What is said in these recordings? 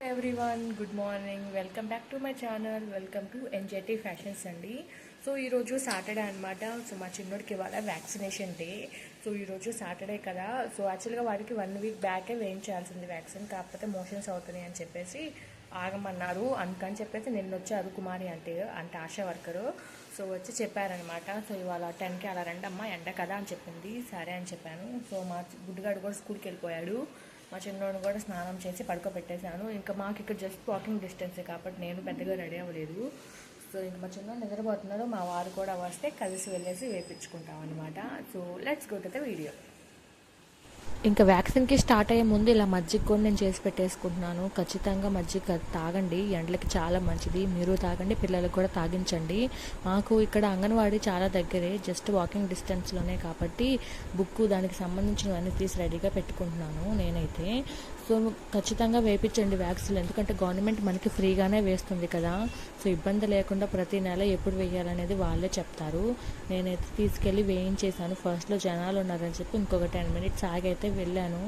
Everyone good morning welcome back to my channel welcome to ఎన్జేటీ fashions అండి. So ఈరోజు Saturday అనమాట. So మా చిన్నోడికి ఇవాళ వ్యాక్సినేషన్ డే. సో ఈరోజు సాటర్డే కదా. సో యాక్చువల్గా వాడికి 1 వీక్ బ్యాకే వేయించాల్సింది వ్యాక్సిన్, కాకపోతే మోషన్స్ అవుతున్నాయి అని చెప్పేసి ఆగమన్నారు. అందుకని చెప్పేసి నిన్న వచ్చారు కుమారి అంటే ఆశా వర్కరు. సో వచ్చి చెప్పారనమాట. సో ఇవాళ 10కి అలా రండి అమ్మ, ఎండ కదా అని చెప్పింది. సరే అని చెప్పాను. సో మా గుడ్డుగాడు కూడా స్కూల్కి వెళ్ళిపోయాడు. మా చిన్నోడు కూడా స్నానం చేసి పడుకోబెట్టేశాను. ఇంకా మాకు ఇక్కడ జస్ట్ వాకింగ్ డిస్టెన్సే కాబట్టి నేను పెద్దగా రెడీ అవ్వలేదు. సో ఇంకా మా చిన్నోడు నిద్రపోతున్నాడు. మా వారు కూడా వస్తే కలిసి వెళ్ళేసి వేయించుకుంటాం అనమాట. So let's go to the video. ఇంకా వ్యాక్సిన్కి స్టార్ట్ అయ్యే ముందు ఇలా మజ్జిగ కూడా నేను చేసి పెట్టేసుకుంటున్నాను. ఖచ్చితంగా మజ్జిగ తాగండి, ఎండలకి చాలా మంచిది. మీరు తాగండి, పిల్లలకు కూడా తాగించండి. మాకు ఇక్కడ అంగన్వాడీ చాలా దగ్గరే, జస్ట్ వాకింగ్ డిస్టెన్స్లోనే కాబట్టి బుక్ దానికి సంబంధించినవన్నీ తీసి రెడీగా పెట్టుకుంటున్నాను నేనైతే. సో ఖచ్చితంగా వేయించండి వ్యాక్సిన్, ఎందుకంటే గవర్నమెంట్ మనకి ఫ్రీగానే వేస్తుంది కదా. సో ఇబ్బంది లేకుండా ప్రతి నెల ఎప్పుడు వేయాలనేది వాళ్ళే చెప్తారు. నేనైతే తీసుకెళ్ళి వేయించేసాను. ఫస్ట్లో జనాలు ఉన్నారని చెప్పి ఇంకొక 10 మినిట్స్ ఆగైతే వెళ్ళాను.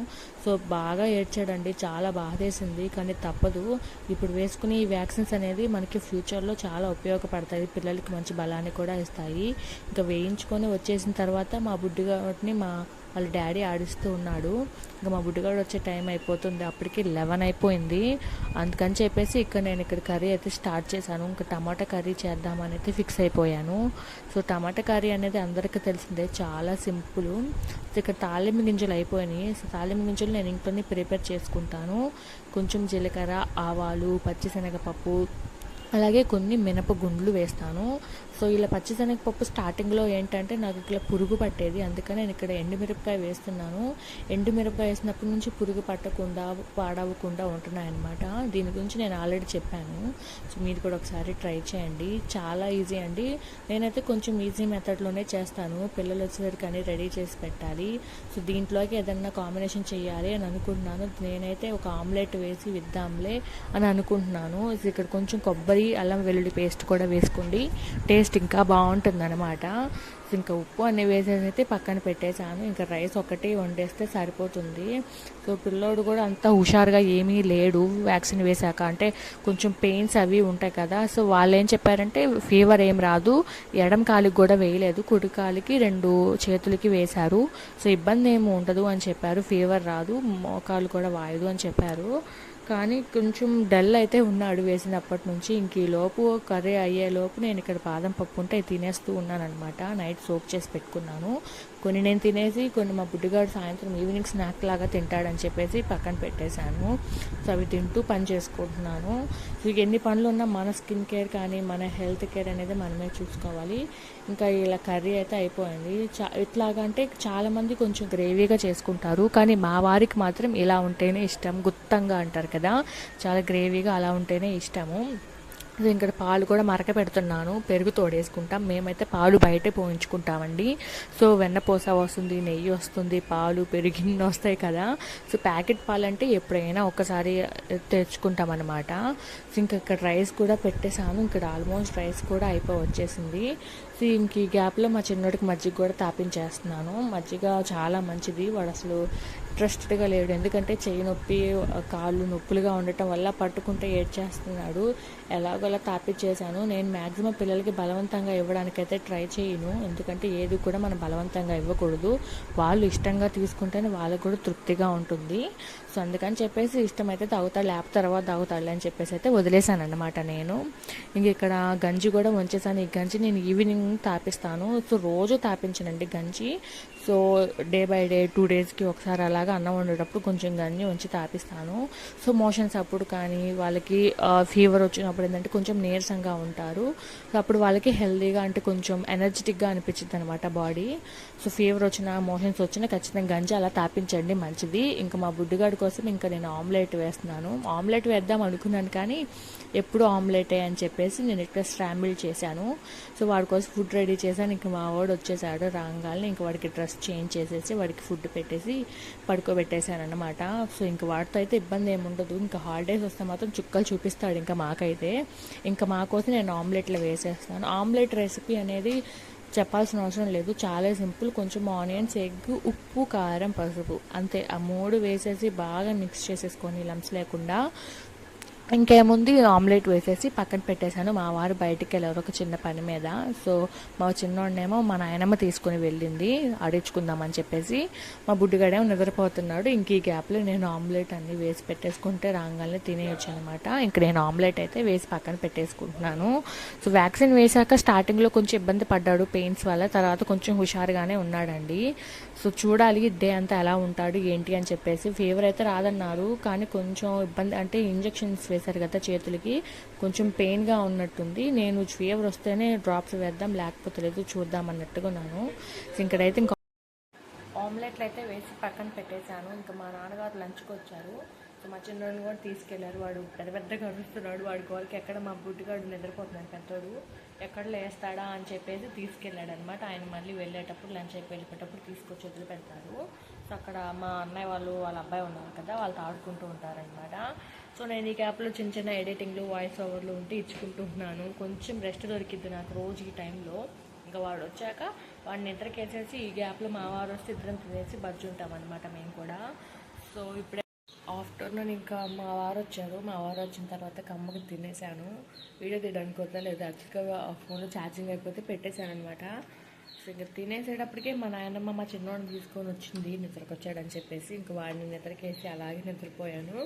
సో బాగా ఏడ్చాడండి, చాలా బాధేసింది. కానీ తప్పదు, ఇప్పుడు వేసుకుని ఈ వ్యాక్సిన్స్ అనేది మనకి ఫ్యూచర్లో చాలా ఉపయోగపడతాయి. పిల్లలకి మంచి బలాన్ని కూడా ఇస్తాయి. ఇంకా వేయించుకొని వచ్చేసిన తర్వాత మా బుడ్డిగాడిని వాళ్ళ డాడీ ఆడిస్తూ ఉన్నాడు. ఇంకా మా బుడ్డిగాడు వచ్చే టైం అయిపోతుంది, అప్పటికి 11 అయిపోయింది. అందుకని చెప్పేసి నేను ఇక్కడ కర్రీ అయితే స్టార్ట్ చేశాను. ఇంకా టమాటా కర్రీ చేద్దామని అయితే ఫిక్స్ అయిపోయాను. సో టమాటా కర్రీ అనేది అందరికీ తెలిసిందే, చాలా సింపుల్. ఇక్కడ తాలింపు గింజలు అయిపోయినాయి. సో తాలింపు గింజలు నేను ఇంట్లోనే ప్రిపేర్ చేసుకుంటాను. కొంచెం జీలకర్ర, ఆవాలు, పచ్చిశనగపప్పు, అలాగే కొన్ని మినపగుండ్లు వేస్తాను. సో ఇలా పచ్చిశనగపప్పు స్టార్టింగ్లో ఏంటంటే నాకు ఇట్లా పురుగు పట్టేది, అందుకని నేను ఇక్కడ ఎండుమిరపకాయ వేస్తున్నాను. ఎండుమిరపకాయ వేసినప్పటి నుంచి పురుగు పట్టకుండా పాడవకుండా ఉంటున్నాయన్నమాట. దీని గురించి నేను ఆల్రెడీ చెప్పాను. సో మీరు కూడా ఒకసారి ట్రై చేయండి, చాలా ఈజీ అండి. నేనైతే కొంచెం ఈజీ మెథడ్లోనే చేస్తాను. పిల్లలు వచ్చేసరికి అన్నీ రెడీ చేసి పెట్టాలి. సో దీంట్లోకి ఏదన్నా కాంబినేషన్ చేయాలి అని అనుకుంటున్నాను. నేనైతే ఒక ఆమ్లెట్ వేసి విద్దాంలే అని అనుకుంటున్నాను. ఇక్కడ కొంచెం కొబ్బరి, అల్లం వెల్లుల్లి పేస్ట్ కూడా వేసుకోండి, టేస్ట్ ఇంకా బాగుంటుంది అనమాట. ఇంకా ఉప్పు అన్నీ వేసేసి అయితే పక్కన పెట్టేశాను. ఇంకా రైస్ ఒకటి వండేస్తే సరిపోతుంది. సో పిల్లోడు కూడా అంత హుషారుగా ఏమీ లేడు వ్యాక్సిన్ వేశాక, అంటే కొంచెం పెయిన్స్ అవి ఉంటాయి కదా. సో వాళ్ళు ఏం చెప్పారంటే ఫీవర్ ఏం రాదు, ఎడం కాలికి కూడా వేయలేదు, కుడి కాలికి 2 చేతులకి వేశారు. సో ఇబ్బంది ఏమి ఉండదు అని చెప్పారు, ఫీవర్ రాదు, మోకాలు కూడా వాయదు అని చెప్పారు. కానీ కొంచెం డల్ అయితే ఉన్నాడు వేసినప్పటి నుంచి. ఇంక ఈ లోపు కర్రీ అయ్యేలోపు నేను ఇక్కడ బాదం పప్పు ఉంటే తినేస్తూ ఉన్నాను అనమాట. నైట్ సోక్ చేసి పెట్టుకున్నాను. కొన్ని నేను తినేసి కొన్ని మా బుడ్డిగాడు సాయంత్రం ఈవినింగ్ స్నాక్ లాగా తింటాడని చెప్పేసి పక్కన పెట్టేశాను. సో అవి తింటూ పని చేసుకుంటున్నాను. సో ఎన్ని పనులు ఉన్నా మన స్కిన్ కేర్ కానీ మన హెల్త్ కేర్ అనేది మనమే చూసుకోవాలి. ఇంకా ఇలా కర్రీ అయితే అయిపోయింది. ఇట్లాగా అంటే చాలామంది కొంచెం గ్రేవీగా చేసుకుంటారు, కానీ మా వారికి మాత్రం ఇలా ఉంటేనే ఇష్టం. గుత్తంగా అంటారు కదా, చాలా గ్రేవీగా అలా ఉంటేనే ఇష్టము. ఇక్కడ పాలు కూడా మరక పెడుతున్నాను, పెరుగు తోడేసుకుంటాం. మేమైతే పాలు బయటే పోయించుకుంటామండి. సో వెన్నపూస వస్తుంది, నెయ్యి వస్తుంది, పాలు, పెరుగు ఇన్ని వస్తాయి కదా. సో ప్యాకెట్ పాలు అంటే ఎప్పుడైనా ఒకసారి తెచ్చుకుంటాం అనమాట. సో ఇక్కడ రైస్ కూడా పెట్టేశాను. ఇక్కడ ఆల్మోస్ట్ రైస్ కూడా వచ్చేసింది. సో ఇంక ఈ గ్యాప్లో మా చిన్నోడికి మజ్జిగ కూడా తాపించేస్తున్నాను. మజ్జిగ చాలా మంచిది, వాడు అసలు ఇంట్రెస్టెడ్గా లేడు. ఎందుకంటే చెయ్యి నొప్పి, కాళ్ళు నొప్పులుగా ఉండటం వల్ల పట్టుకుంటే ఏడ్చేస్తున్నాడు. ఎలాగోలా తాపించేశాను. నేను మ్యాక్సిమం పిల్లలకి బలవంతంగా ఇవ్వడానికైతే ట్రై చేయను, ఎందుకంటే ఏది కూడా మనం బలవంతంగా ఇవ్వకూడదు. వాళ్ళు ఇష్టంగా తీసుకుంటేనే వాళ్ళకు కూడా తృప్తిగా ఉంటుంది. సో అందుకని చెప్పేసి ఇష్టమైతే తాగుతాడు, లేకపోతే తర్వాత తాగుతాడు అని చెప్పేసి అయితే వదిలేశాను అనమాట నేను. ఇంక ఇక్కడ గంజి కూడా వంచేసాను. ఈ గంజి నేను ఈవినింగ్ తాపిస్తాను. సో రోజు తాపించనండి గంజి. సో డే బై డే 2 డేస్కి ఒకసారి అలాగా అన్నం వండేటప్పుడు కొంచెం గంజి ఉంచి తాపిస్తాను. సో మోషన్స్ అప్పుడు కానీ వాళ్ళకి ఫీవర్ వచ్చినప్పుడు ఏంటంటే కొంచెం నీరసంగా ఉంటారు. సో అప్పుడు వాళ్ళకి హెల్తీగా అంటే కొంచెం ఎనర్జెటిక్గా అనిపించింది అనమాట బాడీ. సో ఫీవర్ వచ్చినా మోషన్స్ వచ్చినా ఖచ్చితంగా గంజి అలా తాపించండి, మంచిది. ఇంకా మా బుడ్డిగాడి కోసం ఇంకా నేను ఆమ్లెట్ వేస్తున్నాను. ఆమ్లెట్ వేద్దాం అనుకున్నాను కానీ ఎప్పుడు ఆమ్లెటే అని చెప్పేసి నేను ఇక్కడ స్క్రాంబుల్ చేశాను. సో వాడి కోసం ఫుడ్ రెడీ చేశాను. ఇంకా మా వాడు వచ్చేసాడు రాగానే. ఇంకా వాడికి డ్రెస్ చేంజ్ చేసేసి వాడికి ఫుడ్ పెట్టేసి పడుకోబెట్టేశాను అనమాట. సో ఇంకా వాడితో అయితే ఇబ్బంది ఏముండదు. ఇంకా హాలిడేస్ వస్తే మాత్రం చుక్కలు చూపిస్తాడు ఇంకా మాకైతే. ఇంకా మా కోసం నేను ఆమ్లెట్లు వేసేస్తాను. ఆమ్లెట్ రెసిపీ అనేది చెప్పాల్సిన అవసరం లేదు, చాలా సింపుల్. కొంచెం ఆనియన్స్, ఎగ్, ఉప్పు, కారం, పసుపు అంతే. ఆ 3 వేసేసి బాగా మిక్స్ చేసేసుకొని లంప్స్ లేకుండా ఇంకేముంది ఆమ్లెట్ వేసేసి పక్కన పెట్టేశాను. మా వారు బయటికి వెళ్ళారు ఒక చిన్న పని మీద. సో మా చిన్నోడినేమో మా నాయనమ్మ తీసుకుని వెళ్ళింది ఆడించుకుందామని చెప్పేసి. మా బుడ్డిగాడేమో నిద్రపోతున్నాడు. ఇంక ఈ గ్యాప్లో నేను ఆమ్లెట్ అన్నీ వేసి పెట్టేసుకుంటే రాగానే తినేయచ్చు అనమాట. ఇంక నేను ఆమ్లెట్ అయితే వేసి పక్కన పెట్టేసుకుంటున్నాను. సో వ్యాక్సిన్ వేశాక స్టార్టింగ్లో కొంచెం ఇబ్బంది పడ్డాడు పెయిన్స్ వల్ల. తర్వాత కొంచెం హుషారుగానే ఉన్నాడండి. సో చూడాలి డే అంతా ఎలా ఉంటాడు ఏంటి అని చెప్పేసి. ఫీవర్ అయితే రాదన్నారు, కానీ కొంచెం ఇబ్బంది అంటే ఇంజెక్షన్స్ వేశారు కదా చేతులకి, కొంచెం పెయిన్గా ఉన్నట్టుంది. నేను ఫీవర్ వస్తేనే డ్రాప్స్ వేద్దాం లేకపోతే లేదు చూద్దాం అన్నట్టుగా ఉన్నాను. సో ఇక్కడైతే ఇంకా ఆమ్లెట్లు అయితే వేసి పక్కన పెట్టేశాను. ఇంకా మా నాన్నగారు లంచ్కి వచ్చారు. సో మా చిన్నోడిని కూడా తీసుకెళ్లారు. వాడు పెద్దగా అరుస్తున్నాడు. వాడి గోలకి ఎక్కడ మా బుడ్డిగాడు నిద్రపోతున్నాడు పెద్దోడు, ఎక్కడ లేస్తాడా అని చెప్పేసి తీసుకెళ్ళాడు అనమాట. ఆయన మళ్ళీ వెళ్ళేటప్పుడు లంచ్ అయిపోయి వెళ్ళేటప్పుడు తీసుకొచ్చి వదిలిపెడతారు. సో అక్కడ మా అన్నయ్య వాళ్ళ అబ్బాయి ఉన్నారు కదా, వాళ్ళతో ఆడుకుంటూ ఉంటారనమాట. సో నేను ఈ గ్యాప్లో చిన్న చిన్న ఎడిటింగ్లు వాయిస్ ఓవర్లు ఉంటే ఇచ్చుకుంటున్నాను. కొంచెం రెస్ట్ దొరికిద్ది నాకు రోజు ఈ టైంలో. ఇంకా వాడు వచ్చాక వాడిని నిద్రకేసేసి ఈ గ్యాప్లో మా వారు వస్తే ఇద్దరం తినేసి బజ్జుంటాం అనమాట మేము కూడా. సో ఇప్పుడే ఆఫ్టర్నూన్ ఇంకా మా వారు వచ్చారు. మా వారు వచ్చిన తర్వాత కమ్మకి తినేసాను. వీడియో తీయడానికి వదలలేదు. యాక్చువల్గా ఫోన్లో ఛార్జింగ్ అయిపోతే పెట్టేశాను అనమాట. సో ఇంకా తినేసేటప్పటికే మా నాయనమ్మ మా చిన్నోడిని తీసుకొని వచ్చింది నిద్రకు వచ్చాడని చెప్పేసి. ఇంక వాడిని నిద్రకేసి అలాగే నిద్రపోయాను.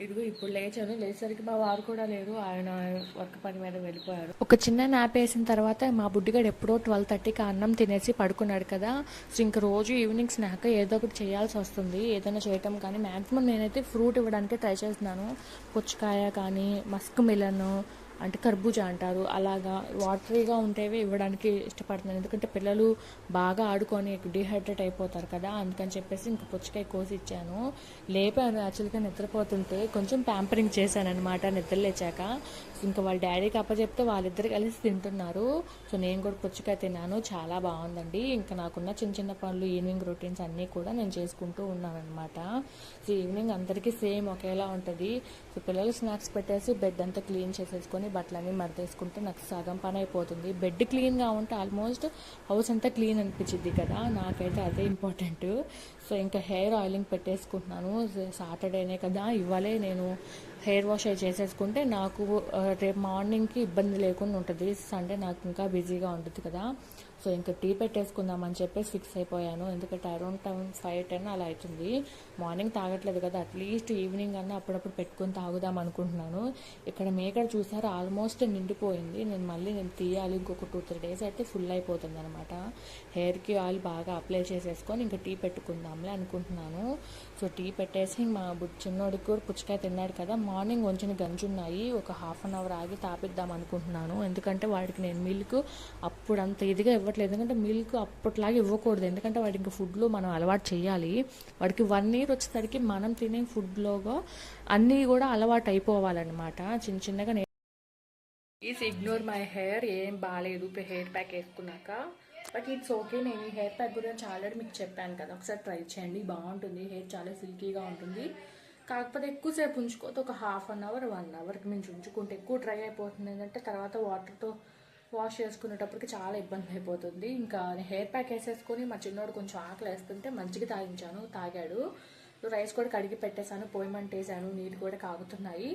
ఇదిగో ఇప్పుడు లేచాను. లేచేసరికి మా వారు కూడా లేరు, ఆయన వర్క్ పని మీద వెళ్ళిపోయారు. ఒక చిన్న నాప్ వేసిన తర్వాత మా బుడ్డిగాడు ఎప్పుడో 12:30కి అన్నం తినేసి పడుకున్నాడు కదా. సో ఇంక రోజు ఈవినింగ్ స్నాక్ ఏదో ఒకటి చేయాల్సి వస్తుంది, ఏదైనా చేయటం. కానీ మ్యాక్సిమం నేనైతే ఫ్రూట్ ఇవ్వడానికి ట్రై చేస్తున్నాను. పుచ్చకాయ కానీ, మస్క్ మిలన్ అంటే కర్బూజా అంటారు, అలాగా వాటరీగా ఉంటేవి ఇవ్వడానికి ఇష్టపడుతున్నాను. ఎందుకంటే పిల్లలు బాగా ఆడుకొని డిహైడ్రేట్ అయిపోతారు కదా, అందుకని చెప్పేసి ఇంక పుచ్చకాయ కోసి ఇచ్చాను. లేపాను యాక్చువల్గా నిద్రపోతుంటే, కొంచెం ప్యాంపరింగ్ చేశాను అనమాట నిద్ర లేచాక. ఇంకా వాళ్ళ డాడీకి అప్పచెప్తే వాళ్ళిద్దరు కలిసి తింటున్నారు. సో నేను కూడా పుచ్చకాయ తిన్నాను, చాలా బాగుందండి. ఇంకా నాకున్న చిన్న చిన్న పనులు ఈవినింగ్ రొటీన్స్ అన్నీ కూడా నేను చేసుకుంటూ ఉన్నాను అనమాట. సో ఈవినింగ్ అందరికీ సేమ్ ఒకేలా ఉంటుంది. సో పిల్లలు స్నాక్స్ పెట్టేసి బెడ్ అంతా క్లీన్ చేసేసుకొని బట్టలన్నీ మడతేసుకుంటే నాకు సగం పని అయిపోతుంది. బెడ్ క్లీన్గా ఉంటే ఆల్మోస్ట్ హౌస్ అంతా క్లీన్ అనిపించింది కదా, నాకైతే అదే ఇంపార్టెంట్. సో ఇంకా హెయిర్ ఆయిలింగ్ పెట్టేసుకుంటున్నాను. సాటర్డేనే కదా, ఇవ్వాలే నేను హెయిర్ వాష్ అయి చేసేసుకుంటే నాకు రేపు మార్నింగ్కి ఇబ్బంది లేకుండా ఉంటుంది. సండే నాకు ఇంకా బిజీగా ఉంటుంది కదా. సో ఇంకా టీ పెట్టేసుకుందామని చెప్పేసి ఫిక్స్ అయిపోయాను. ఎందుకంటే అరౌండ్ 5-10 అలా అవుతుంది. మార్నింగ్ తాగట్లేదు కదా, అట్లీస్ట్ ఈవినింగ్ అన్నా అప్పుడప్పుడు పెట్టుకొని తాగుదాం అనుకుంటున్నాను. ఇక్కడ మేకర్ చూసారు ఆల్మోస్ట్ నిండిపోయింది. నేను తీయాలి. ఇంకొక 2-3 డేస్ అయితే ఫుల్ అయిపోతుంది అనమాట. హెయిర్కి ఆయిల్ బాగా అప్లై చేసేసుకొని ఇంకా టీ పెట్టుకుందాంలే అనుకుంటున్నాను. సో టీ పెట్టేసి మా చిన్నోడికి కూడా పుచ్చకాయ తిన్నాడు కదా, మార్నింగ్ వంచిన గంజి ఉన్నాయి, ఒక హాఫ్ అన్ అవర్ ఆగి తాపిద్దాం అనుకుంటున్నాను. ఎందుకంటే వాడికి నేను మిల్క్ అప్పుడు అంత ఇదిగా ఇవ్వట్లేదు. ఎందుకంటే మిల్క్ అప్పట్లాగా ఇవ్వకూడదు, ఎందుకంటే వాడికి ఇంకా ఫుడ్లో మనం అలవాటు చేయాలి. వాడికి 1 year వచ్చేసరికి మనం తినే ఫుడ్లోగా అన్నీ కూడా అలవాటు అయిపోవాలన్నమాట. చిన్న చిన్నగా ప్లీజ్ ఇగ్నోర్ మై హెయిర్, ఏం బాగాలేదు హెయిర్ ప్యాక్ వేసుకున్నాక. But it's okay. నేను ఈ హెయిర్ ప్యాక్ గురించి ఆల్రెడీ మీకు చెప్పాను కదా, ఒకసారి ట్రై చేయండి, బాగుంటుంది. హెయిర్ చాలా సిల్కీగా ఉంటుంది. కాకపోతే ఎక్కువసేపు ఉంచుకోతే ఒక హాఫ్ అన్ అవర్ 1 అవర్కి మించి ఉంచుకుంటే ఎక్కువ డ్రై అయిపోతుంది. ఏంటంటే తర్వాత వాటర్తో వాష్ చేసుకునేటప్పటికి చాలా ఇబ్బంది అయిపోతుంది. ఇంకా హెయిర్ ప్యాక్ వేసేసుకొని మా చిన్నోడు కొంచెం ఆకలి వేస్తుంటే మజ్జిగ తాగించాను, తాగాడు. రైస్ కూడా కడిగి పెట్టేశాను, పొయ్యమంటేసాను, నీళ్ళు కూడా కాగుతున్నాయి.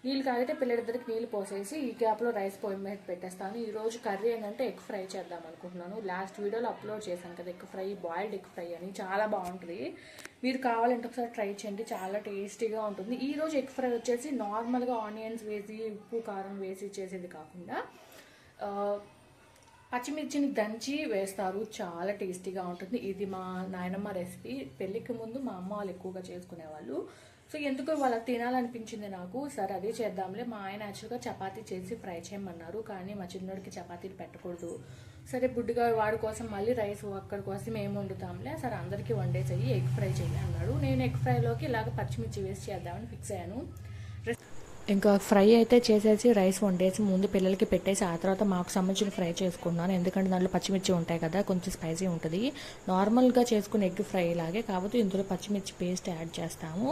నీళ్ళు కాగితే పిల్లలిద్దరికి నీళ్ళు పోసేసి ఈ గ్యాప్లో రైస్ పొయ్యి మీద పెట్టేస్తాను. ఈరోజు కర్రీ ఏంటంటే ఎగ్ ఫ్రై చేద్దాం అనుకుంటున్నాను. లాస్ట్ వీడియోలో అప్లోడ్ చేశాను కదా egg fry, boiled egg fry అని, చాలా బాగుంటుంది. మీరు కావాలంటే ఒకసారి ట్రై చేయండి, చాలా టేస్టీగా ఉంటుంది. ఈరోజు ఎగ్ ఫ్రై వచ్చేసి నార్మల్గా ఆనియన్స్ వేసి ఉప్పు కారం వేసి చేసేది కాకుండా పచ్చిమిర్చిని దంచి వేస్తారు, చాలా టేస్టీగా ఉంటుంది. ఇది మా నాయనమ్మ రెసిపీ. పెళ్ళికి ముందు మా అమ్మ వాళ్ళు ఎక్కువగా చేసుకునేవాళ్ళు. సో ఎందుకో వాళ్ళకి తినాలనిపించింది నాకు, సరే అదే చేద్దాంలే. మా ఆయన యాక్చువల్గా చపాతీ చేసి ఫ్రై చేయమన్నారు, కానీ మా చిన్నోడికి చపాతీలు పెట్టకూడదు. సరే బుడ్డిగా వాడి కోసం మళ్ళీ రైస్ అక్కడి కోసం ఏం వండుతాంలే, సరే అందరికీ వండేసేయి, ఎగ్ ఫ్రై చేయి అన్నాడు. నేను ఎగ్ ఫ్రైలోకి ఇలాగ పచ్చిమిర్చి వేసి చేద్దామని ఫిక్స్ అయ్యాను. ఇంకా ఫ్రై అయితే చేసేసి రైస్ వండేసి ముందు పిల్లలకి పెట్టేసి ఆ తర్వాత మాకు సంబంధించిన ఫ్రై చేసుకున్నాను. ఎందుకంటే దాంట్లో పచ్చిమిర్చి ఉంటాయి కదా, కొంచెం స్పైసీ ఉంటుంది. నార్మల్గా చేసుకునే ఎగ్ ఫ్రై లాగే, కాబట్టి ఇందులో పచ్చిమిర్చి పేస్ట్ యాడ్ చేస్తాము.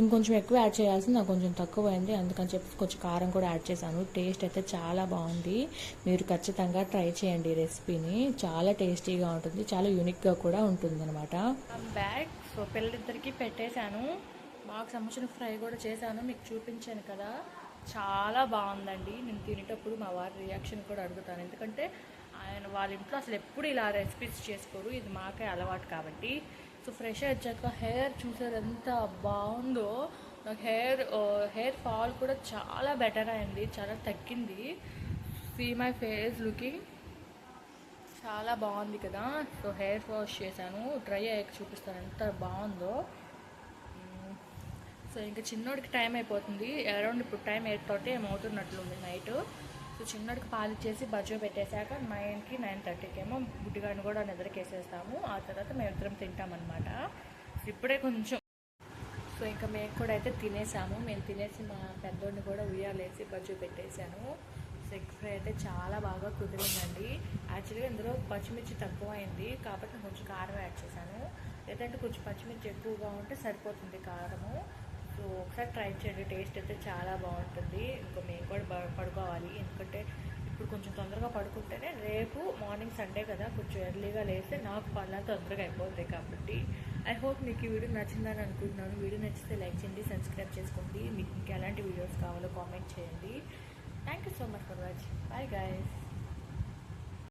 ఇంకొంచెం ఎక్కువ యాడ్ చేయాల్సింది, నాకు కొంచెం తక్కువ అయింది, అందుకని చెప్పి కొంచెం కారం కూడా యాడ్ చేశాను. టేస్ట్ అయితే చాలా బాగుంది. మీరు ఖచ్చితంగా ట్రై చేయండి ఈ రెసిపీని, చాలా టేస్టీగా ఉంటుంది, చాలా యూనిక్గా కూడా ఉంటుంది అనమాట. బ్యాగ్ సో పిల్లలిద్దరికి పెట్టేశాను, మాకు సంబంధించిన ఫ్రై కూడా చేశాను, మీకు చూపించాను కదా. చాలా బాగుందండి. నేను తినేటప్పుడు మా వారి రియాక్షన్ కూడా అడుగుతాను, ఎందుకంటే వాళ్ళ ఇంట్లో అసలు ఎప్పుడు ఇలా రెసిపీస్ చేసుకోరు, ఇది మాకే అలవాటు కాబట్టి. సో ఫ్రెష్ వచ్చాక హెయిర్ చూసారు ఎంత బాగుందో. నాకు హెయిర్ ఫాల్ కూడా చాలా బెటర్ అయింది, చాలా తగ్గింది. సీ మై ఫేస్ లుకింగ్ చాలా బాగుంది కదా. సో హెయిర్ వాష్ చేశాను, డ్రై అయ్యాక చూపిస్తాను ఎంత బాగుందో. సో ఇంకా చిన్నోడికి టైం అయిపోతుంది, అరౌండ్ ఇప్పుడు టైం 8:30 ఏమవుతున్నట్లుంది నైట్. సో చిన్నోడికి పాలు ఇచ్చేసి బజ్జో పెట్టేశాక 9కి 9:30కి ఏమో బుడ్డిగాడిని కూడా నిద్రకేసేస్తాము. ఆ తర్వాత మేము ఇద్దరం తింటామన్నమాట. ఇప్పుడే కొంచెం సో ఇంకా మేము కూడా అయితే తినేసాము. మేము తినేసి మా పెద్దోడిని కూడా ఉయ్యాలేసి బజ్జో పెట్టేశాను. సో ఎగ్ ఫ్రై అయితే చాలా బాగా కుదిరిందండి. యాక్చువల్గా ఇందులో పచ్చిమిర్చి తక్కువ అయింది కాబట్టి కొంచెం కారం యాడ్ చేశాను, లేదంటే కొంచెం పచ్చిమిర్చి ఎక్కువగా ఉంటే సరిపోతుంది కారము. సో ఒకసారి ట్రై చేయండి, టేస్ట్ అయితే చాలా బాగుంటుంది. ఇంకా మేము కూడా పడుకోవాలి, ఎందుకంటే ఇప్పుడు కొంచెం తొందరగా పడుకుంటేనే రేపు మార్నింగ్ సండే కదా, కొంచెం ఎర్లీగా లేస్తే నాకు పనులు తొందరగా అయిపోతాయి కాబట్టి. ఐ హోప్ మీకు ఈ వీడియో నచ్చిందని అనుకుంటున్నాను. వీడియో నచ్చితే లైక్ చేయండి, సబ్స్క్రైబ్ చేసుకోండి. మీకు ఇంకా ఎలాంటి వీడియోస్ కావాలో కామెంట్ చేయండి. Thank you so much for watching. Bye guys.